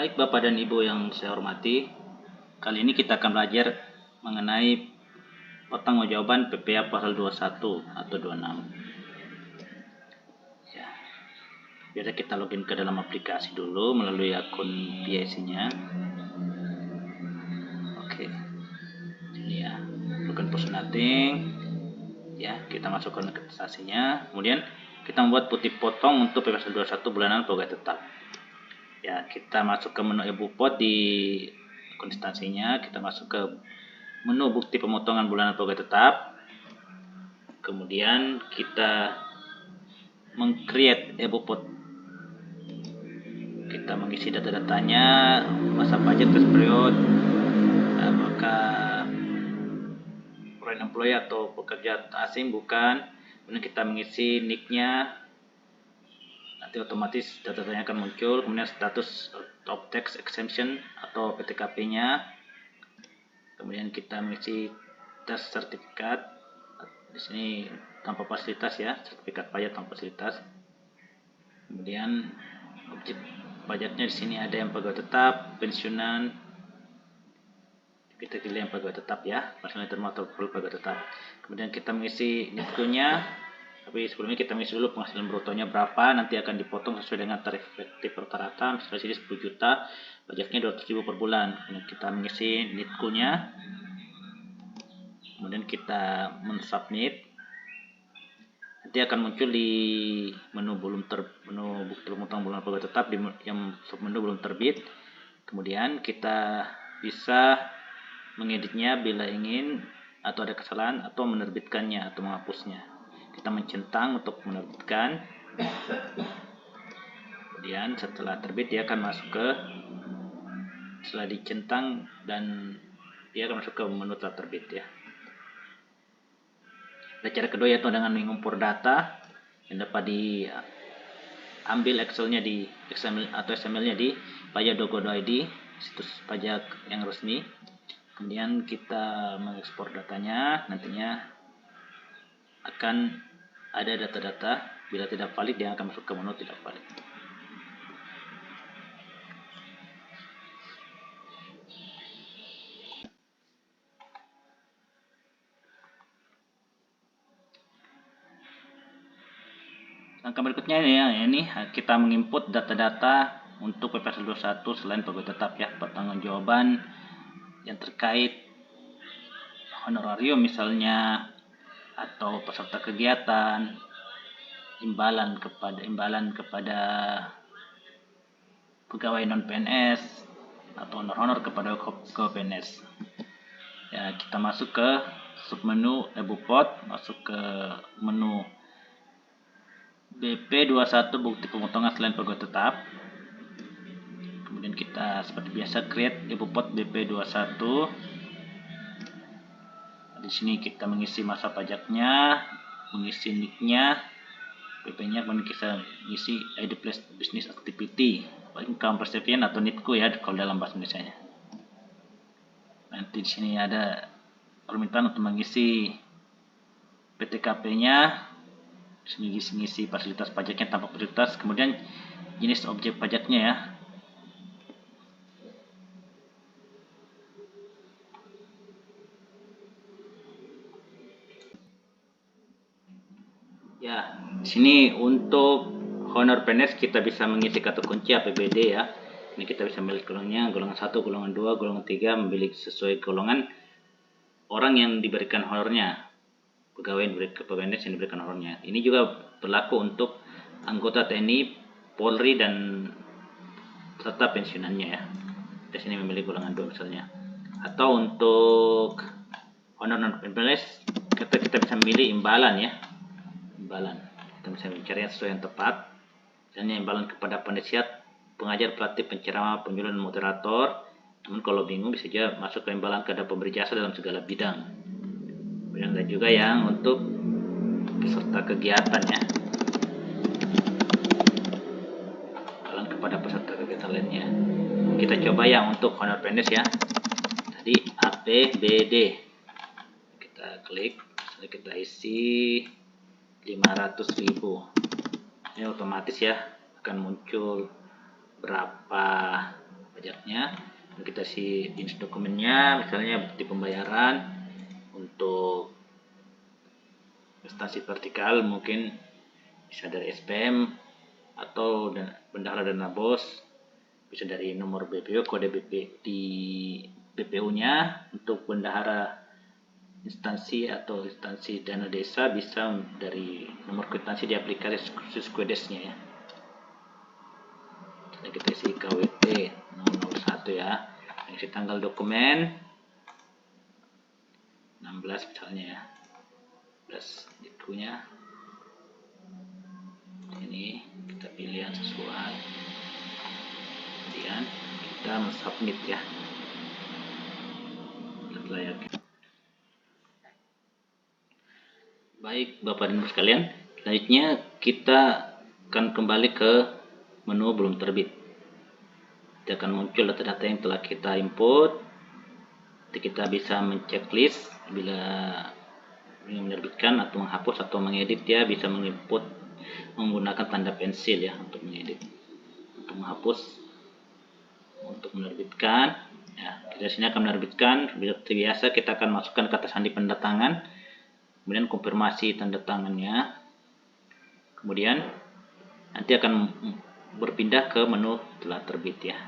Baik Bapak dan Ibu yang saya hormati, kali ini kita akan belajar mengenai pertanggungjawaban PPA pasal 21 atau 26. Ya, biasa kita login ke dalam aplikasi dulu melalui akun PIC-nya. Oke, ini ya, login post nothing. Ya, kita masukkan investasinya. Kemudian kita membuat putih potong untuk PPA pasal 21 bulanan pegawai tetap. Ya, kita masuk ke menu e-bupot di instansinya, kita masuk ke menu bukti pemotongan bulanan pegawai tetap. Kemudian kita meng-create e-bupot. Kita mengisi data-datanya, masa pajak, test period, apakah foreign employee atau pekerja asing, bukan. Kemudian kita mengisi nick-nya, nanti otomatis data-datanya akan muncul. Kemudian status of tax exemption atau PTKP-nya. Kemudian kita mengisi tes sertifikat. Di sini tanpa fasilitas ya, sertifikat pajak tanpa fasilitas. Kemudian objek pajaknya di sini ada yang pegawai tetap, pensiunan. Kita pilih yang pegawai tetap ya, personal termotor pegawai tetap. Kemudian kita mengisi NITKU-nya. Tapi sebelumnya kita mengisi dulu penghasilan brutonya berapa, nanti akan dipotong sesuai dengan tarif efektif rata-rata. Misalnya sini 10 juta, pajaknya 200.000 per bulan. Kemudian kita mengisi NITKU-nya. Kemudian kita mensubmit. Nanti akan muncul di menu menu bukti pemotongan bulanan pegawai tetap yang submenu belum terbit. Kemudian kita bisa mengeditnya bila ingin, atau ada kesalahan, atau menerbitkannya atau menghapusnya. Kita mencentang untuk menerbitkan. Kemudian setelah terbit dia akan masuk ke, setelah dicentang dan dia akan masuk ke menu telah terbit ya. Cara kedua yaitu dengan mengimpor data yang dapat diambil Excel-nya di XML atau XML-nya di pajak.go.id, situs pajak yang resmi. Kemudian kita mengekspor datanya, nantinya akan ada data-data, bila tidak valid dia akan masuk ke menu tidak valid. Langkah berikutnya ini kita menginput data-data untuk PPA 21 selain pegawai tetap ya, pertanggungjawaban yang terkait honorarium misalnya, atau peserta kegiatan, imbalan kepada pegawai non PNS, atau honor kepada pegawai PNS. Ya, kita masuk ke submenu e-bupot, masuk ke menu BP21 bukti pemotongan selain pegawai tetap. Kemudian kita seperti biasa create e-bupot BP21. Di sini kita mengisi masa pajaknya, mengisi nick-nya, PP-nya, kemudian kita mengisi ID plus business activity, income percipient atau NITKU ya kalau dalam bahasa Indonesia-nya. Nanti di sini ada permintaan untuk mengisi PTKP-nya, mengisi fasilitas pajaknya tanpa fasilitas, kemudian jenis objek pajaknya ya. Ya, di sini untuk honor PNS kita bisa mengisi kata kunci APBD ya. Ini kita bisa memilih golongan 1, golongan 2, golongan 3, memilih sesuai golongan orang yang diberikan honornya, pegawai PNS yang diberikan honornya. Ini juga berlaku untuk anggota TNI, Polri, dan peserta pensiunannya ya. Di sini memilih golongan 2 misalnya. Atau untuk honor non PNS kita bisa memilih imbalan ya. Imbalan, kita bisa mencari yang sesuai yang tepat. Misalnya imbalan kepada penasihat, pengajar, pelatih, penceramah, penyuluh, dan moderator. Namun kalau bingung bisa juga masuk ke imbalan kepada pemberi jasa dalam segala bidang. Kemudian ada juga yang untuk peserta kegiatan ya, imbalan kepada peserta kegiatan lainnya. Kita coba yang untuk honor PNS ya, tadi APBD. Kita klik, kita isi 500.000. Ini otomatis ya akan muncul berapa pajaknya. Kita isi jenis dokumennya, misalnya bukti pembayaran untuk instansi vertikal, mungkin bisa dari SPM atau bendahara dana BOS, bisa dari nomor BPO, kode BP di BPU-nya. Untuk bendahara instansi atau instansi dana desa bisa dari nomor kwitansi di aplikasi Sysquedesnya ya. Kita isi KWT nomor 1 ya, isi tanggal dokumen 16 misalnya ya, 16 itunya. Ini kita pilih yang sesuai, kemudian kita submit ya. Baik Bapak dan Ibu sekalian, selanjutnya kita akan kembali ke menu belum terbit. Nanti akan muncul data-data yang telah kita input. Nanti kita bisa menceklis bila ingin menerbitkan atau menghapus atau mengedit, ya bisa menginput menggunakan tanda pensil ya untuk mengedit, untuk menghapus, untuk menerbitkan. Ya, kita sini akan menerbitkan. Seperti biasa kita akan masukkan kata sandi pendatangan, kemudian konfirmasi tanda tangannya, kemudian nanti akan berpindah ke menu telah terbit ya.